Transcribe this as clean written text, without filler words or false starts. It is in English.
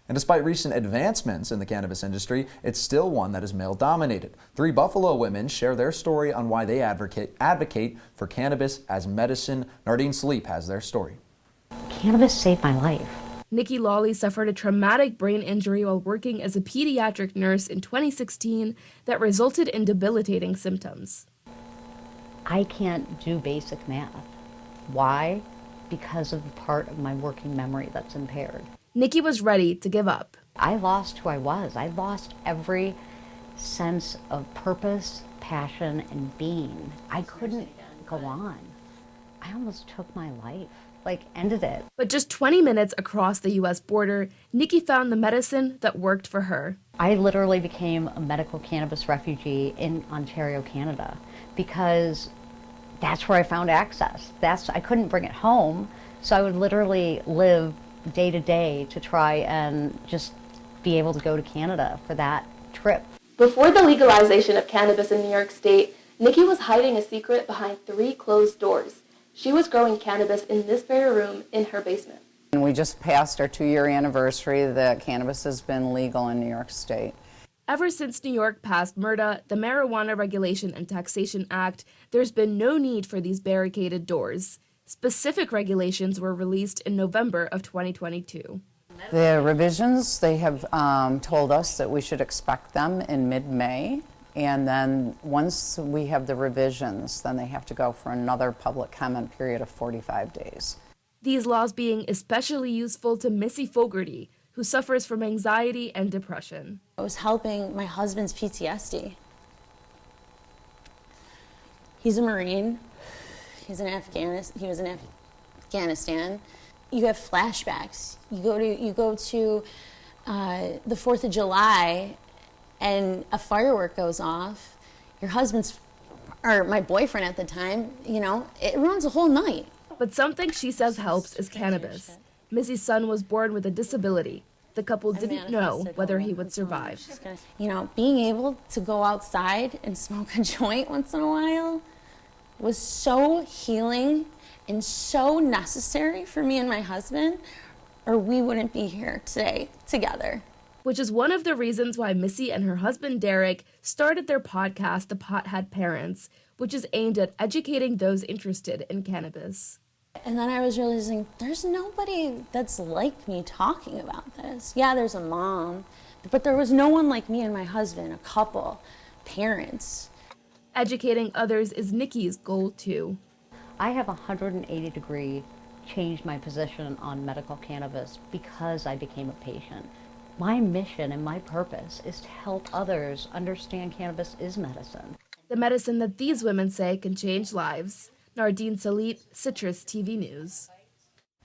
And despite recent advancements in the cannabis industry, it's still one that is male-dominated. 3 Buffalo women share their story on why they advocate for cannabis as medicine. Nardeen, Saleep has their story. Cannabis saved my life. Nikki Lawley suffered a traumatic brain injury while working as a pediatric nurse in 2016 that resulted in debilitating symptoms. I can't do basic math. Why? Because of the part of my working memory that's impaired. Nikki was ready to give up. I lost who I was. I lost every sense of purpose, passion, and being. I couldn't go on. I almost took my life. Ended it. But just 20 minutes across the U.S. border, Nikki found the medicine that worked for her. I literally became a medical cannabis refugee in Ontario, Canada, because that's where I found access. I couldn't bring it home, so I would literally live day to day to try and just be able to go to Canada for that trip. Before the legalization of cannabis in New York State, Nikki was hiding a secret behind 3 closed doors. She was growing cannabis in this very room in her basement. And we just passed our 2-year anniversary that cannabis has been legal in New York State. Ever since New York passed MRTA, the Marijuana Regulation and Taxation Act, there's been no need for these barricaded doors. Specific regulations were released in November of 2022. The revisions, they have told us that we should expect them in mid-May. And then once we have the revisions, then they have to go for another public comment period of 45 days. These laws being especially useful to Missy Fogarty, who suffers from anxiety and depression. I was helping my husband's PTSD. He's a Marine. He was in Afghanistan. You have flashbacks. You go to the 4th of July, and a firework goes off. Your my boyfriend at the time, it ruins a whole night. But something she says helps is cannabis. Missy's son was born with a disability. The couple didn't know whether he would survive. Being able to go outside and smoke a joint once in a while was so healing and so necessary for me and my husband, or we wouldn't be here today together. Which is one of the reasons why Missy and her husband Derek started their podcast, The Pothead Parents, which is aimed at educating those interested in cannabis. And then I was realizing there's nobody that's like me talking about this. Yeah, there's a mom, but there was no one like me and my husband, a couple, parents. Educating others is Nikki's goal too. I have 180-degree changed my position on medical cannabis because I became a patient. My mission and my purpose is to help others understand cannabis is medicine. The medicine that these women say can change lives. Nardeen, Saleep, CitrusTV News.